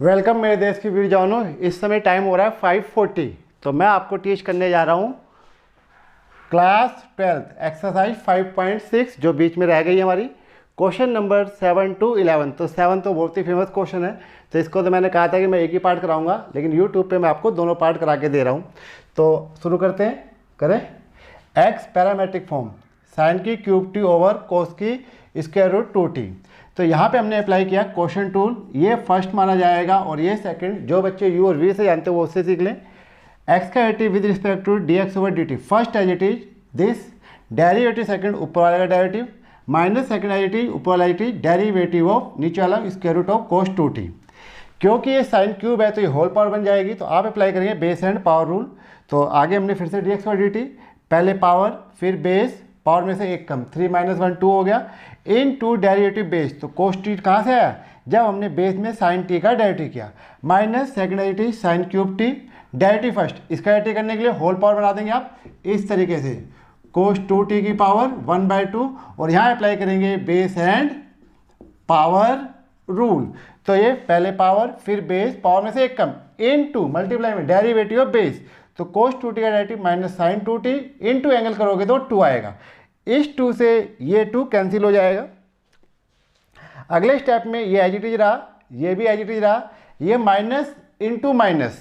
Welcome मेरे देश की वीर जवानों। इस समय टाइम हो रहा है 5:40। तो मैं आपको टीच करने जा रहा हूँ क्लास 12 एक्सरसाइज 5.6 जो बीच में रह गई है हमारी। Question number 7 to 11। तो 7 तो बहुत ही फेमस क्वेश्चन है, तो इसको तो मैंने कहा था कि मैं एक ही पार्ट कराऊंगा, लेकिन यूट्यूब पे मैं आपको दोनों पार्ट करा के दे रहा हूँ। तो शुरू करते हैं, करें। एक्स पैरामेट्रिक फॉर्म साइन की क्यूब टी ओवर कोस की स्क्वायर रूट 2t। तो यहाँ पे हमने अप्लाई किया क्वेश्चन टूल, ये फर्स्ट माना जाएगा और ये सेकंड। जो बच्चे यू और वी से जानते हो वो उससे सीख लें। एक्स का derivative with respect to d x over d t, first as it is this, derivative second ऊपर वाले का derivative, minus second as it is ऊपर वाला as it is derivative of नीचे वाला square root of cos 2t। क्योंकि ये sine cube है तो ये होल पावर बन जाएगी, तो आप अप्लाई करेंगे बेस एंड पावर रूल। तो आगे हमने फिर से D x over d T, पहले पावर फिर बेस, पावर में से एक कम, 3 - 1 2 हो गया, इन टू डेरिवेटिव बेस। तो कोस टी कहाँ से आया? जब हमने बेस में साइन टी का डेरिवेटिव किया, minus second derivative sign cube T, derivative first, इसका डेरिवेटिव करने के लिए होल पावर बना देंगे आप इस तरीके से, कोस 2t की पावर 1/2, और यहाँ अप्लाई करेंगे बेस एंड पावर रूल। तो ये पहले पावर फिर बेस, पावर में से एक कम, इन टू मल्टीप्लाई में डेरिवेटिव ऑफ बेस। तो कोस 2t का derivative minus sine 2t, into angle करोगे तो 2 आएगा। इस 2 से ये 2 कैंसिल हो जाएगा। अगले स्टेप में ये एज इट इज रहा, ये भी एज इट इज रहा, ये माइनस इंटू माइनस,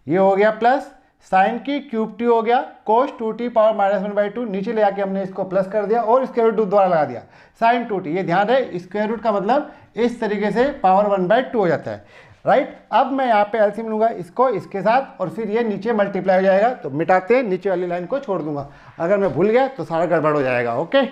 ये हो गया प्लस, साइन की क्यूब टी हो गया, कोस 2t पावर -1/2, नीचे ले आके हमने इसको प्लस कर दिया और स्क्वायर रूट द्वारा लगा दिया साइन 2t। ये ध्यान रहे, स्क्वायर रूट का मतलब इस तरीके से पावर 1/2 हो जाता है, राइट। अब मैं यहाँ पे एलसीएम लूंगा इसको इसके साथ, और फिर ये नीचे मल्टीप्लाई हो जाएगा। तो मिटाते हैं, नीचे वाली लाइन को छोड़ दूंगा, अगर मैं भूल गया तो सारा गड़बड़ हो जाएगा। ओके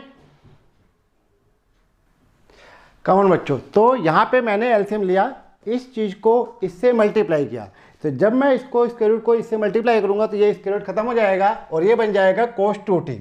कमन बच्चों, तो यहाँ पे मैंने एलसीएम लिया, इस चीज़ को इससे मल्टीप्लाई किया। तो जब मैं इसको स्क्वायर रूट को इससे मल्टीप्लाई करूंगा तो ये स्क्वायर रूट खत्म हो जाएगा और ये बन जाएगा कोस 2t।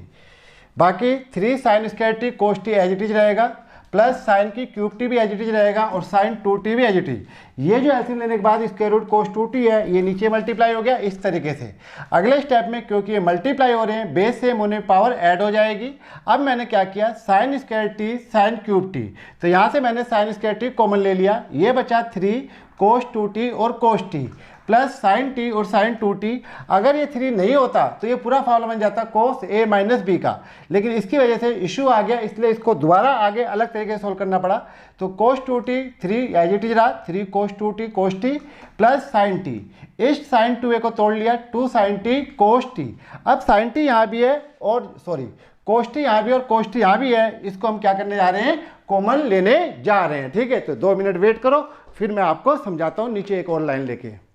बाकी 3 sine square t cos t as it is रहेगा, प्लस साइन की क्यूब टी भी एज इट इज रहेगा, और साइन 2t भी एज इट इज। ये जो एलसीएम लेने के बाद स्क्वायर रूट कोस 2t है, ये नीचे मल्टीप्लाई हो गया इस तरीके से। अगले स्टेप में क्योंकि ये मल्टीप्लाई हो रहे हैं, बेस सेम होने पावर ऐड हो जाएगी। अब मैंने क्या किया, sign square t sign cube T, तो यहाँ से मैंने साइन स्क्वायर टी कॉमन ले लिया, ये बचा 3 कोस 2t और cos t, plus sign T और साइन 2t। अगर ये 3 नहीं होता तो ये पूरा फॉर्मूला बन जाता कोस a माइनस बी का, लेकिन इसकी वजह से इशू आ गया, इसलिए इसको दोबारा आगे अलग तरीके से सोल्व करना पड़ा। तो cos 2t 3 as it is रहा, 3 cos 2t cos t, plus sign T, इस साइन 2a को तोड़ लिया, 2 साइन टी कोस टी। अब साइन टी यहाँ भी है और सॉरी कोस टी यहाँ भी और कोस टी यहाँ भी है, इसको हम क्या करने जा रहे हैं, कॉमन लेने जा रहे हैं। ठीक है, तो 2 मिनट वेट करो, फिर मैं आपको समझाता हूँ नीचे एक और लाइन लेके।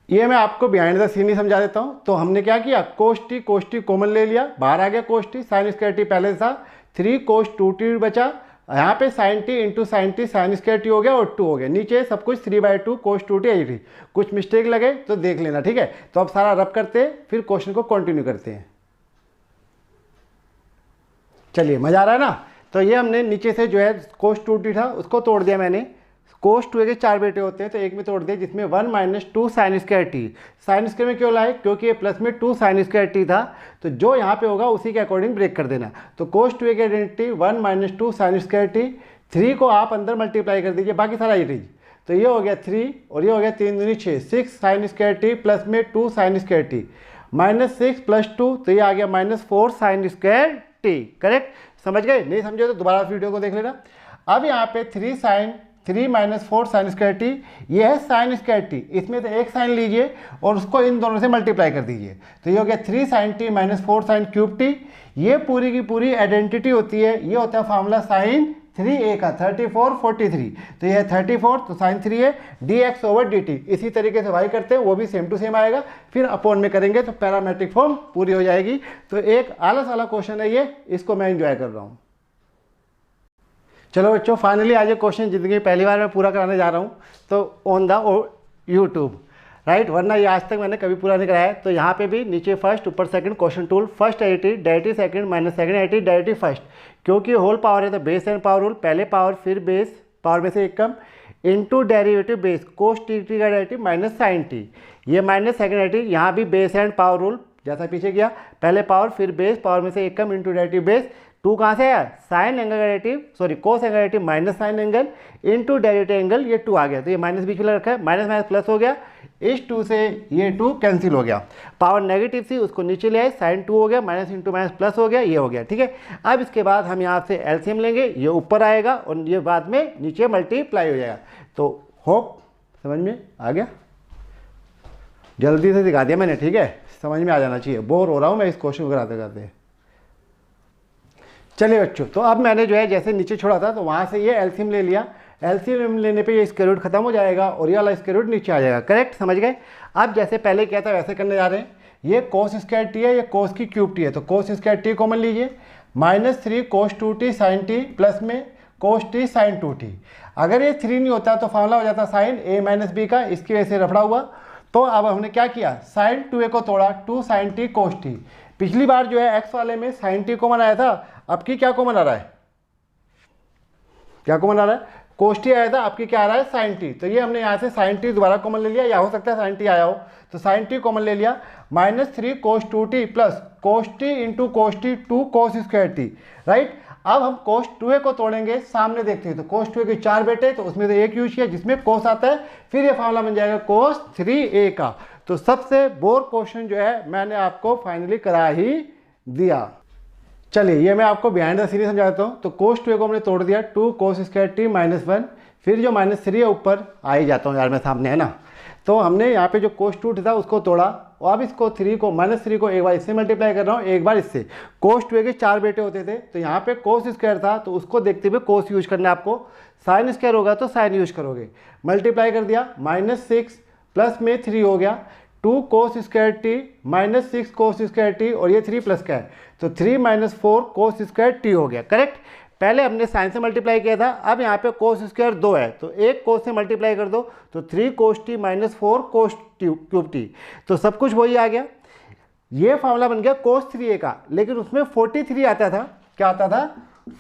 ये मैं आपको बिहाइंड द सीन ही समझा देता हूँ। तो हमने क्या किया, कोस टी कॉमन ले लिया, बाहर आ गया cos t, sine square t पहले था, 3 कोस 2t बचा, यहाँ पे sine t into sine t, sine square t हो गया और 2 हो गया, नीचे सब कुछ 3/2 कोस 2t एज इट इज। कुछ मिस्टेक लगे तो देख लेना, ठीक है। तो अब सारा रब करते हैं, फिर क्वेश्चन को कंटिन्यू करते हैं। चलिए, मजा आ रहा है ना। तो ये हमने नीचे से जो है कोस 2t था उसको तोड़ दिया मैंने। कोस 2a के 4 बेटे होते हैं तो एक में तोड़ दिए, जिसमें 1 - 2 sign square t. Sine square में क्यों लाए, क्योंकि ये प्लस में 2 साइन स्क्वायर टी था, तो जो यहाँ पे होगा उसी के अकॉर्डिंग ब्रेक कर देना। तो कोस 2a की आइडेंटिटी 1 - 2 साइन स्क्वायर टी, 3 को आप अंदर मल्टीप्लाई कर दीजिए, बाकी सारा इट। तो ये हो गया 3 और ये हो गया 3 दूनी 6, 6 साइन स्क्वायर टी प्लस में 2 साइन स्क्वायर टी, -6 + 2, तो ये आ गया -4 साइन स्क्वायर टी। करेक्ट, समझ गए? नहीं समझे तो दोबारा वीडियो को देख लेना। अब यहाँ पे 3 - 4 साइन स्क्वायर टी, ये है साइन स्क्वायर टी, इसमें से एक साइन लीजिए और उसको इन दोनों से मल्टीप्लाई कर दीजिए। तो ये हो गया 3 sine t -4 sine cube t. ये पूरी की पूरी आइडेंटिटी होती है, ये होता है फॉर्मूला साइन 3a का, 34 43। तो ये है 34, तो sign 3a dx over dt। इसी तरीके से वाई करते हैं, वो भी सेम टू सेम आएगा, फिर अपॉन में करेंगे तो पैरामेट्रिक फॉर्म पूरी हो जाएगी। तो एक आलस वाला क्वेश्चन है ये, इसको मैं एंजॉय कर रहा हूँ। चलो बच्चों, फाइनली आज ये क्वेश्चन जिंदगी में पहली बार मैं पूरा कराने जा रहा हूँ, तो ऑन द यूट्यूब, राइट, वरना ये आज तक मैंने कभी पूरा नहीं कराया। तो यहाँ पे भी नीचे फर्स्ट ऊपर second, question tool, first additive derivative second minus second additive derivative first. क्योंकि होल पावर है तो बेस एंड पावर रूल, पहले पावर फिर बेस, पावर में से एक कम, into derivative base, cos t का डेरिवेटिव माइनस साइन टी, ये माइनस सेकंड एडिटिव, यहाँ भी बेस एंड पावर रूल जैसा पीछे किया, पहले पावर फिर बेस, पावर में से एक कम, इंटू डेरिवेटिव बेस, 2 कहाँ से आया, sine angle derivative, sorry cos angle derivative minus sine angle into derivative angle, ये 2 आ गया, तो ये माइनस बीच में रखा है, माइनस माइनस प्लस हो गया, इस 2 से ये 2 कैंसिल हो गया, पावर नेगेटिव थी उसको नीचे ले आए, साइन 2 हो गया, माइनस इंटू माइनस प्लस हो गया, ये हो गया, ठीक है। अब इसके बाद हम यहाँ से एलसीएम लेंगे, ये ऊपर आएगा और ये बाद में नीचे मल्टीप्लाई हो जाएगा। तो होप समझ में आ गया, जल्दी से दिखा दिया मैंने, ठीक है, समझ में आ जाना चाहिए, बोर हो रहा हूँ मैं इस क्वेश्चन को कराते कराते। चलिए बच्चों, तो अब मैंने जो है जैसे नीचे छोड़ा था तो वहाँ से ये एलसीएम ले लिया, एलसीएम लेने पे ये स्क्वायर रूट खत्म हो जाएगा और ये वाला स्क्वायर रूट नीचे आ जाएगा, करेक्ट, समझ गए। अब जैसे पहले किया था वैसे करने जा रहे हैं, ये कोस स्क्वायर टी है, ये कोस की क्यूब टी है, तो कोस स्क्वायर टी कॉमन लीजिए, -3 cos 2t sign T plus में कोस टी साइन 2t। अगर ये 3 नहीं होता तो फार्मूला हो जाता साइन a माइनस बी का, इसकी वजह से रफड़ा हुआ। तो अब हमने क्या किया, साइन 2a को तोड़ा, 2 साइन टी कोस टी। पिछली बार जो है x वाले में साइन टी कॉमन आया था, अब की क्या कॉमन आ रहा है, क्या कॉमन आ रहा है, कोस टी आया था, आपकी क्या आ रहा है साइन टी। तो ये हमने यहाँ से साइन टी दोबारा कॉमन ले लिया, या हो सकता है साइन टी आया हो, तो साइन टी कॉमन ले लिया, -3 cos 2t plus cos t into cos t 2 कोस स्क्वायर टी, राइट। अब हम कोस 2a को तोड़ेंगे, सामने देखते हैं, तो कोस 2a के 4 बेटे, तो उसमें से एक यूज किया जिसमें कोस आता है, फिर ये फार्मूला बन जाएगा कोस 3a का। तो सबसे बोर क्वेश्चन जो है मैंने आपको फाइनली करा ही दिया। चलिए ये मैं आपको बिहाइंड द सीरीज समझाता हूँ। तो कोस 2a को हमने तोड़ दिया, 2 कोस स्क्वायर टी -1, फिर जो -3 है ऊपर आ ही जाता हूँ यार मैं, सामने है ना। तो हमने यहाँ पे जो कोस 2 था उसको तोड़ा, और अब इसको -3 को एक बार इससे मल्टीप्लाई कर रहा हूँ, एक बार इससे। कोस 2a के 4 बेटे होते थे, तो यहाँ पे कोस स्क्वायर था तो उसको देखते हुए कोस यूज करना है आपको, साइन स्क्वायर होगा तो साइन यूज करोगे, मल्टीप्लाई कर दिया, -6 प्लस में 3 हो गया, 2 कोस स्क्वायर टी -6 कोस स्क्वायर टी, और ये 3 प्लस का है तो 3 - 4 कोस स्क्वायर टी हो गया, करेक्ट। पहले हमने साइन से मल्टीप्लाई किया था, अब यहाँ पे कोस स्क्वायर 2 है तो एक कोस से मल्टीप्लाई कर दो, तो 3 cos t -4 cos cube T, तो सब कुछ वही आ गया। ये फार्मूला बन गया कोस 3a का, लेकिन उसमें 43 आता था, क्या आता था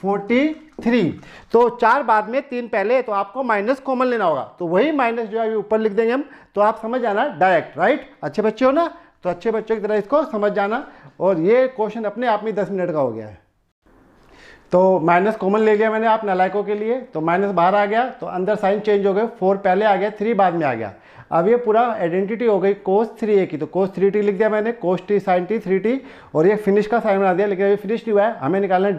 43, तो 4 बाद में 3 पहले, तो आपको माइनस कॉमन लेना होगा, तो वही माइनस जो है अभी ऊपर लिख देंगे हम, तो आप समझ जाना डायरेक्ट, राइट। अच्छे बच्चे हो ना, तो अच्छे बच्चों की तरह इसको समझ जाना, और ये क्वेश्चन अपने आप में 10 मिनट का हो गया है। तो माइनस कॉमन ले लिया मैंने आप नालायकों के लिए, तो माइनस बाहर आ गया, तो अंदर साइन चेंज हो गए, 4 पहले आ गया, 3 बाद में आ गया। अब ये पूरा आइडेंटिटी हो गई कोस 3a की, तो कोस 3t लिख दिया मैंने, कोस टी साइन टी 3t, और ये फिनिश का साइन बना दिया, लेकिन अभी फिनिश नहीं हुआ है, हमें निकालना है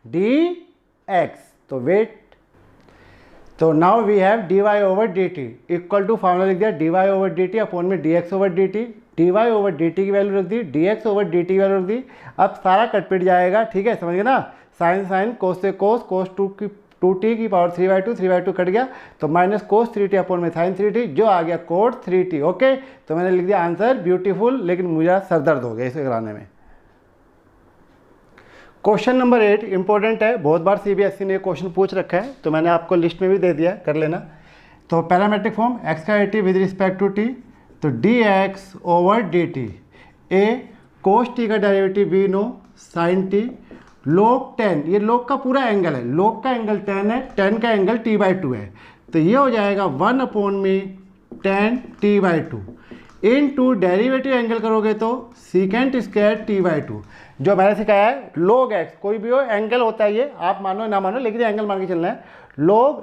dy/dx। तो वेट, तो now we have dy/dt equal to formula लिख दिया dy/dt अपॉन में dx/dt, dy/dt की वैल्यू रख दी, dx/dt की वैल्यू रख दी। अब सारा कट पिट जाएगा, ठीक है, समझ गए ना, साइन साइन कोस से कोस, कोस 2t की पावर 3/2, 3/2 कट गया, तो माइनस कोस 3t अपॉन में साइन 3t, जो आ गया कोट 3t, ओके। तो मैंने लिख दिया आंसर, ब्यूटीफुल, लेकिन मुझे सरदर्द हो गया इसे कराने में। क्वेश्चन नंबर 8 इंपॉर्टेंट है, बहुत बार सीबीएसई ने क्वेश्चन पूछ रखा है, तो मैंने आपको लिस्ट में भी दे दिया, कर लेना। तो पैरामेट्रिक फॉर्म x का dt with respect to t, तो dx/dt, a कोस t का डेरिवेटिव v नो साइन t, log 10, ये log का पूरा एंगल है, log का एंगल 10 है, 10 का एंगल t/2 है, तो ये हो जाएगा 1/10 t/2 इनटू डेरिवेटिव एंगल करोगे तो सीकेंट स्क्वायर t/2, जो मैंने सिखाया है log x, कोई भी हो एंगल होता है ये, आप मानो ना मानो लेकिन एंगल मान के चलना है, log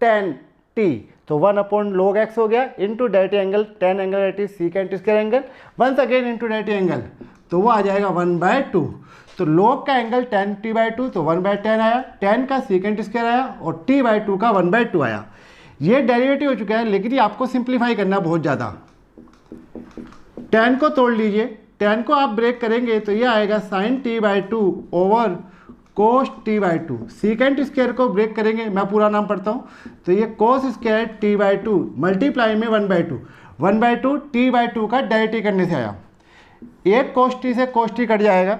10t, तो 1/log x हो गया into derivative angle 10 angle that is secant square angle, once again into derivative angle, तो वो आ जाएगा 1/2। तो log का एंगल 10 t/2, तो 1/10 आया, 10 का सीकेंट स्क्वायर आया और t/2 का 1/2 आया। ये डेरिवेटिव हो चुका है, लेकिन ये आपको सिंप्लीफाई करना बहुत ज़्यादा। 10 को तोड़ लीजिए, 10 को आप ब्रेक करेंगे तो ये आएगा साइन t/2 ओवर कोस t/2, सीकेंट स्क्वायर को ब्रेक करेंगे, मैं पूरा नाम पढ़ता हूँ, तो ये कोस स्क्वायर t/2 मल्टीप्लाई में 1/2, 1/2 t/2 का डेरिवेटिव करने से आया, एक कोस t से कोस t कट जाएगा,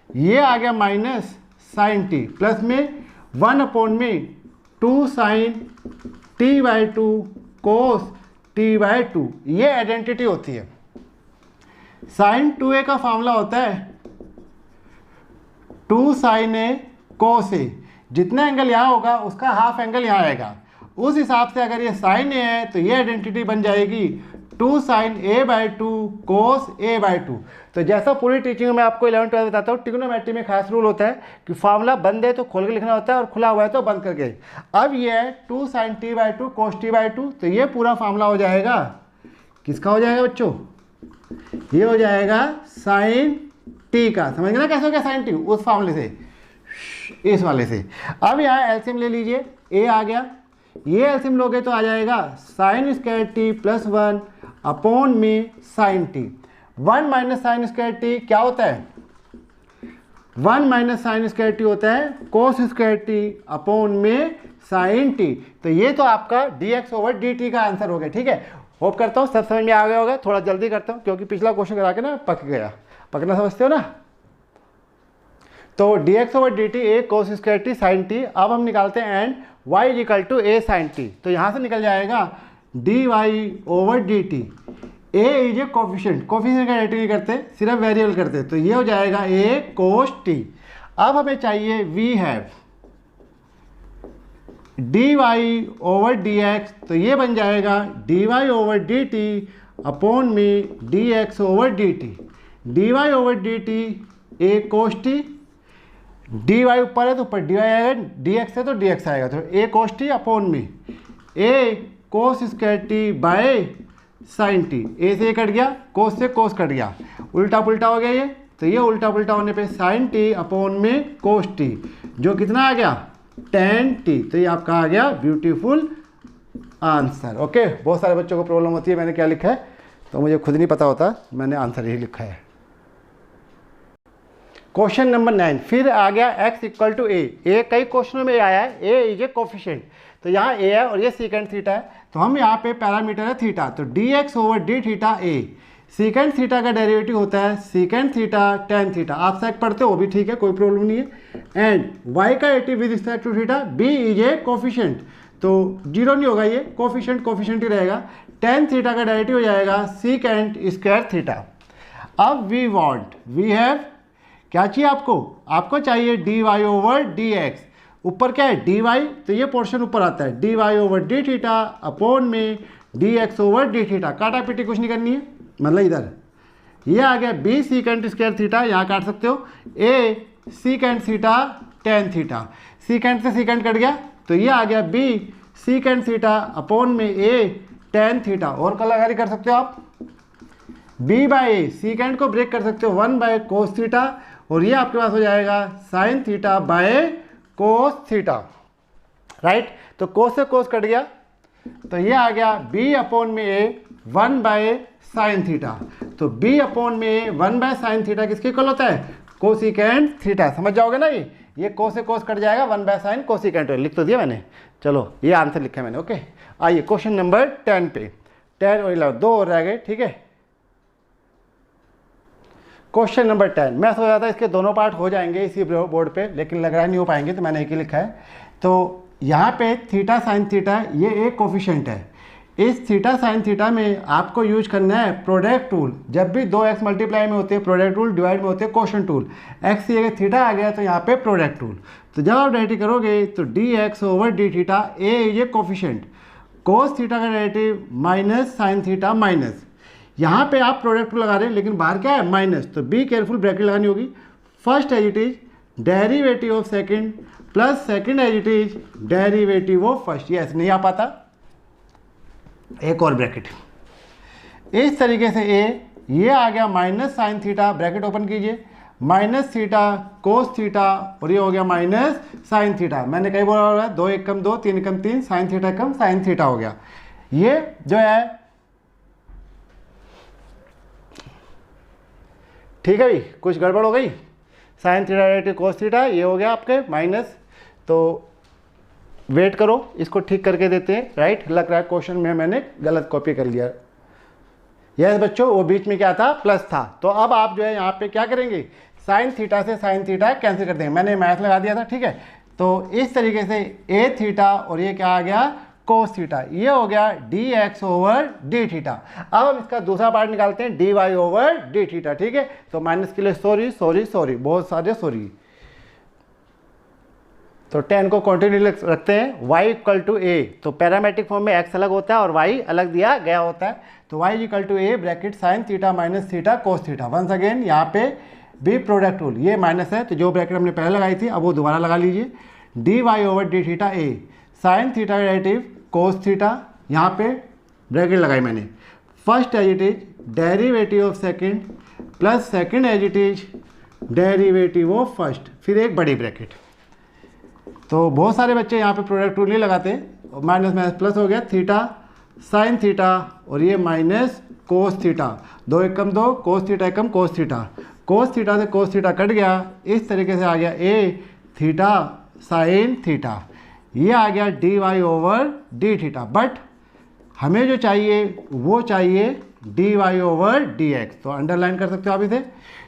ये आ गया माइनस साइन t प्लस में 1/2 साइन t/2 कोस t/2, ये आइडेंटिटी होती है। साइन 2a का फॉर्मूला होता है 2 साइन a कोस a, जितना एंगल यहाँ होगा उसका हाफ एंगल यहाँ आएगा, उस हिसाब से अगर ये साइन a है तो ये आइडेंटिटी बन जाएगी 2 sine a by two cos a by two. तो जैसा पूरी टीचिंग में आपको 11 12 बताता हूँ, ट्रिग्नोमेट्री में खास रूल होता है कि फार्मूला बंद है तो खोल के लिखना होता है और खुला हुआ है तो बंद करके। अब ये है 2 sine t by two cos t by two, तो ये पूरा फार्मूला हो जाएगा, किसका हो जाएगा बच्चों, ये हो जाएगा साइन टी का। समझ गए ना कैसे हो गया साइन टी, उस फार्मूले से, इस वाले से। अब यहाँ एलसीएम ले लीजिए, ए आ गया, ये एलसीएम लोगे तो आ जाएगा sine square t plus 1 upon में sine t. 1 minus sine square t क्या होता है, 1 माइनस साइन स्क्वायर टी होता है कोस स्क्वायर टी अपॉन में साइन टी। तो ये तो आपका dx ओवर dt का आंसर हो गया। ठीक है, होप करता हूँ सब समझ में आ गया होगा। थोड़ा जल्दी करता हूँ क्योंकि पिछला क्वेश्चन करा के ना पक गया, पकना समझते हो ना। तो dx over dt a cos square t sine t. अब हम निकालते हैं and y is equal to a sine t. तो यहाँ से निकल जाएगा dy over dt। A is a coefficient, coefficient का डेरिवेटिव नहीं करते, सिर्फ वेरिएबल करते, तो ये हो जाएगा ए कोस टी। अब हमें चाहिए we have dy over dx, तो ये बन जाएगा dy ओवर dt अपॉन में dx over dt। dy over dt a cos t, dy ऊपर है तो ऊपर dy आएगा, dx है तो dx आएगा, तो ए कोस टी अपॉन में a cos square t by sine t. A से ए कट गया, कोस से कोस कट गया, उल्टा पुल्टा हो गया ये, तो ये उल्टा पुल्टा होने पे साइन टी अपॉन में कोस टी, जो कितना आ गया टेन टी। तो ये आपका आ गया ब्यूटीफुल आंसर। ओके, बहुत सारे बच्चों को प्रॉब्लम होती है मैंने क्या लिखा है, तो मुझे खुद नहीं पता होता, मैंने आंसर यही लिखा है। क्वेश्चन नंबर 9, फिर आ गया x इक्वल टू ए। कई क्वेश्चनों में आया है ए इज ए कोफिशिएंट, तो यहाँ ए है और ये सीकेंड थीटा है, तो हम यहाँ पे पैरामीटर है थीटा, तो dx ओवर डी थीटा ए। सीकेंड थीटा का डेरिवेटिव होता है सीकेंड थीटा टेन थीटा, आप सेक पढ़ते हो वो भी ठीक है, कोई प्रॉब्लम नहीं है। एंड y का derivative with respect to theta, b is a coefficient, तो जीरो नहीं होगा, ये कोफिशिएंट कोफिशिएंट ही रहेगा। टेन थीटा का डेरिवेटिव हो जाएगा सीकेंड स्क्वायर थीटा। अब वी हैव क्या चाहिए आपको चाहिए dy ओवर dx। ऊपर क्या है dy, तो ये पोर्शन ऊपर आता है dy over d theta upon में dx ओवर डी थीटा। काटा पीटी कुछ नहीं करनी है, मतलब इधर ये आ गया b सीकेंड स्क्वायर थीटा, यहाँ काट सकते हो, a secant theta tan theta, सीकेंड से सीकेंड कट गया, तो ये आ गया b सीकेंड थीटा अपॉन में a टेन थीटा। और कलाकारी कर सकते हो आप, b बाई ए, सीकेंड को ब्रेक कर सकते हो 1 बाय कोस थीटा, और ये आपके पास हो जाएगा sine theta by cos theta, right. तो कोस से कोस कट गया, तो ये आ गया b अपॉन में ए 1 बाय साइन थीटा। तो b अपॉन में ए 1 बाय साइन थीटा किसके इक्वल होता है, कोसिकेंड थीटा। समझ जाओगे ना, ये कोस से कोस कट जाएगा, 1 बाय साइन कोसिकेंड, लिख तो दिया मैंने। चलो ये आंसर लिखा है मैंने। ओके, आइए क्वेश्चन नंबर 10 पे, 10 और 11 दो और रह गए। ठीक है, क्वेश्चन नंबर 10, मैं सोचा था इसके दोनों पार्ट हो जाएंगे इसी बोर्ड पे, लेकिन लग रहा है नहीं हो पाएंगे, तो मैंने एक ही लिखा है। तो यहाँ पे थीटा साइन थीटा ये एक कोफिशिएंट है, इस थीटा साइन थीटा में आपको यूज करना है प्रोडक्ट टूल। जब भी दो एक्स मल्टीप्लाई में होते हैं प्रोडक्ट टूल, डिवाइड में होते हैं क्वोशंट टूल। एक्स की जगह थीटा आ गया तो यहाँ पे प्रोडक्ट टूल, तो जब आप डेरिवेटिव करोगे तो dx ओवर डी थीटा, ए ये कोफिशिएंट, कोस थीटा का derivative minus sign theta minus, यहाँ पे आप प्रोडक्ट टूल लगा रहे हैं लेकिन बाहर क्या है माइनस, तो बी केयरफुल, ब्रैकेट लगानी होगी। First as it is derivative of second plus second as it is derivative of first, ये ऐसे नहीं आ पाता, एक और ब्रैकेट इस तरीके से ये आ गया minus sine theta, bracket open कीजिए, माइनस थीटा कोस थीटा, और ये हो गया माइनस साइन थीटा। मैंने कहीं बोला हुआ है 2 1 कम 2 3 कम 3 साइन थीटा कम साइन थीटा हो गया। ये जो है ठीक है भाई, कुछ गड़बड़ हो गई, sign theta derivative cos theta ये हो गया आपके माइनस, तो वेट करो इसको ठीक करके देते हैं। राइट, लग रहा है क्वेश्चन में मैंने गलत कॉपी कर लिया। यस बच्चों, वो बीच में क्या था प्लस था, तो अब आप जो है यहाँ पे क्या करेंगे, साइन थीटा से साइन थीटा कैंसिल कर देंगे, मैंने मैथ लगा दिया था। ठीक है, तो इस तरीके से ए थीटा और ये क्या आ गया कोस थीटा, ये हो गया dx ओवर डी थीटा। अब हम इसका दूसरा पार्ट निकालते हैं dy ओवर डी थीटा। ठीक है, तो माइनस के लिए सॉरी, बहुत सारे सॉरी। तो 10 को कंटिन्यू रखते हैं। y इक्वल टू ए, तो पैरामेट्रिक फॉर्म में x अलग होता है और y अलग दिया गया होता है। तो y equal to a bracket sine theta minus theta cos theta. Once again यहाँ पे भी प्रोडक्ट रूल, ये माइनस है तो जो ब्रैकेट हमने पहले लगाई थी अब वो दोबारा लगा लीजिए। D y over d theta a sine theta derivative cos theta, यहाँ पे ब्रैकेट लगाई मैंने। First as it is derivative of second plus second as it is derivative of first, फिर एक बड़ी ब्रैकेट। तो बहुत सारे बच्चे यहाँ पे प्रोडक्ट रूल नहीं लगाते, माइनस माइनस प्लस हो गया, थीटा साइन थीटा और ये माइनस कोस थीटा, 2 एकम 2 कोस थीटा एकम कोस थीटा, कोस थीटा से कोस थीटा कट गया, इस तरीके से आ गया ए थीटा साइन थीटा, ये आ गया d y over d theta. But हमें जो चाहिए वो चाहिए d y over d x, तो अंडरलाइन कर सकते हो आप इसे।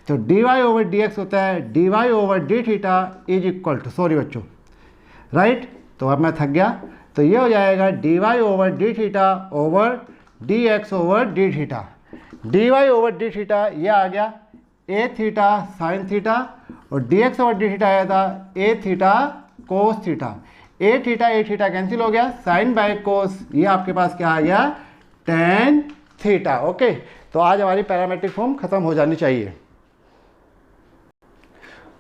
तो d y over d x होता है d y over d theta is equal to, sorry बच्चों, राइट। तो अब मैं थक गया, तो ये हो जाएगा d y over d theta over d x over d theta. D y over d theta ये आ गया ए थीटा साइन थीटा और D x over d theta आया था ए थीटा कोस थीटा। ए थीटा कैंसिल हो गया, साइन बाय कोस ये आपके पास क्या आ गया टेन थीटा। ओके, तो आज हमारी पैरामेट्रिक फॉर्म खत्म हो जानी चाहिए।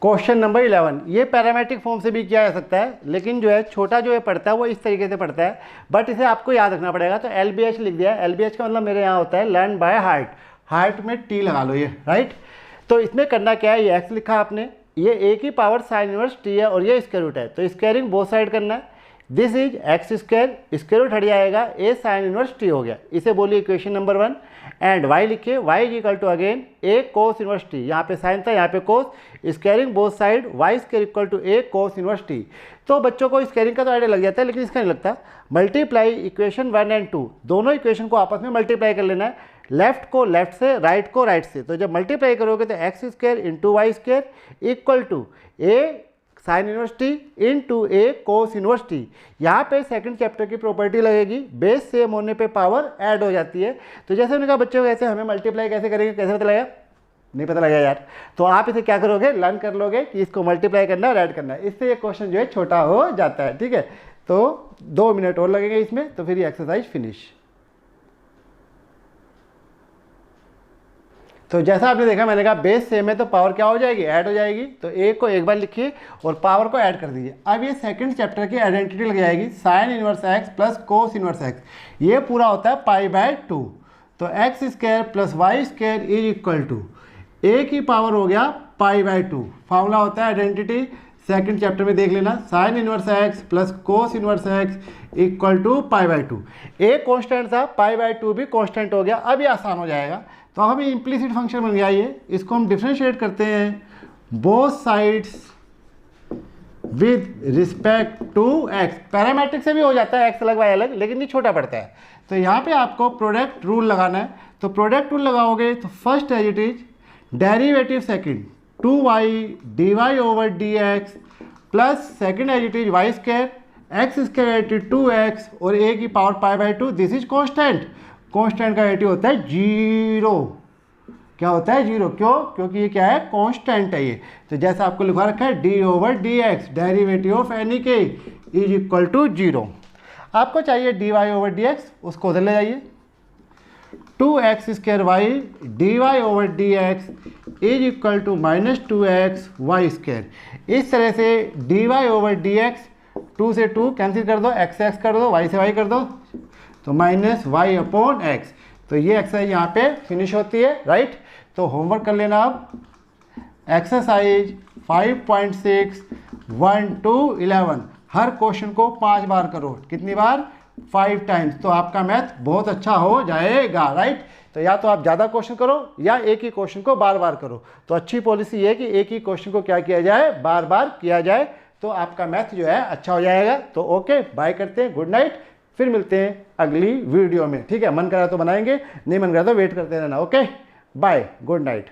क्वेश्चन नंबर 11, ये पैरामेट्रिक फॉर्म से भी किया जा सकता है, लेकिन जो है छोटा जो है पढ़ता है वो इस तरीके से पढ़ता है, बट इसे आपको याद रखना पड़ेगा। तो LBH लिख दिया, LBH का मतलब मेरे यहाँ होता है लर्न बाय हार्ट, हार्ट में टी लगा लो ये, राइट। तो इसमें करना क्या है, ये x लिखा आपने, ये a की पावर साइन इनवर्स t है और ये स्क्वायर रूट है, तो स्क्वायरिंग बोथ साइड करना है। This is x square, square root हट जाएगा, a साइन इनवर्स t हो गया, इसे बोलिए इक्वेशन नंबर 1। एंड y लिखिए, y is equal to again a cos inverse t, यहाँ पे साइन था यहाँ पे cos, squaring both side y square equal to a cos inverse t। तो बच्चों को स्क्वायरिंग का तो आइडिया लग जाता है, लेकिन इसका नहीं लगता। मल्टीप्लाई इक्वेशन 1 एंड 2, दोनों इक्वेशन को आपस में मल्टीप्लाई कर लेना है, लेफ्ट को लेफ्ट से, राइट को राइट से। तो जब मल्टीप्लाई करोगे तो x square into y square equal to a sine inverse t into a cos inverse t. यहाँ पे सेकंड चैप्टर की प्रॉपर्टी लगेगी, बेस सेम होने पे पावर ऐड हो जाती है। तो जैसे उन्होंने कहा बच्चों को ऐसे हमें मल्टीप्लाई कैसे करेंगे, कैसे पता लगेगा, नहीं पता लगा यार। तो आप इसे क्या करोगे, लर्न कर लोगे कि इसको मल्टीप्लाई करना और ऐड करना है, इससे ये क्वेश्चन जो है छोटा हो जाता है, ठीक है। तो 2 मिनट और लगेंगे इसमें, तो फिर ये एक्सरसाइज फिनिश। तो जैसा आपने देखा, मैंने कहा बेस सेम है तो पावर क्या हो जाएगी, ऐड हो जाएगी। तो ए को एक बार लिखिए और पावर को ऐड कर दीजिए। अब ये सेकंड चैप्टर की आइडेंटिटी लग जाएगी, sine inverse x plus cos inverse x, ये पूरा होता है पाई बाय 2। तो x square plus y square is equal to a की पावर हो गया पाई बाय 2। फॉर्मूला होता है आइडेंटिटी, सेकंड चैप्टर में देख लेना, sine inverse x plus cos inverse x equal to pi by 2। A constant था, पाई बाय 2 भी कॉन्स्टेंट हो गया। अब ये आसान हो जाएगा, तो हम इम्प्लीसिट फंक्शन बन गया ये, इसको हम डिफ्रेंशिएट करते हैं both sides with respect to x. Parametric से भी हो जाता है, एक्स अलग वाई अलग, लेकिन ये छोटा पड़ता है। तो यहाँ पे आपको प्रोडक्ट रूल लगाना है, तो प्रोडक्ट रूल लगाओगे तो first as it is derivative second 2y dy over dx plus second as it is y square x square 2x और a की power pi by 2, this is constant. Constant का एटी होता है 0। क्या होता है 0, क्यों, क्योंकि ये क्या है कॉन्स्टेंट है ये। तो जैसा आपको लिखा रखा है d over dx derivative of any के इज इक्वल टू 0। आपको चाहिए dy ओवर dx, उसको उधर ले जाइए, 2x square y d y over d x is equal to minus 2x y square. इस तरह से d y over d x 2 से 2 कैंसिल कर दो, x से x कर दो, y से y कर दो, तो माइनस वाई अपॉन एक्स। तो ये एक्सरसाइज यहाँ पे फिनिश होती है, राइट। तो होमवर्क कर लेना अब, एक्सरसाइज 5.6 1 to 11, हर क्वेश्चन को 5 बार करो। कितनी बार, 5 टाइम्स। तो आपका मैथ बहुत अच्छा हो जाएगा, राइट। तो या तो आप ज़्यादा क्वेश्चन करो या एक ही क्वेश्चन को बार बार करो। तो अच्छी पॉलिसी ये है कि एक ही क्वेश्चन को क्या किया जाए, बार बार किया जाए, तो आपका मैथ जो है अच्छा हो जाएगा। तो ओके, बाय करते हैं, गुड नाइट, फिर मिलते हैं अगली वीडियो में, ठीक है। मन करा तो बनाएंगे, नहीं मन करा तो वेट करते रहना। Okay, bye, good night.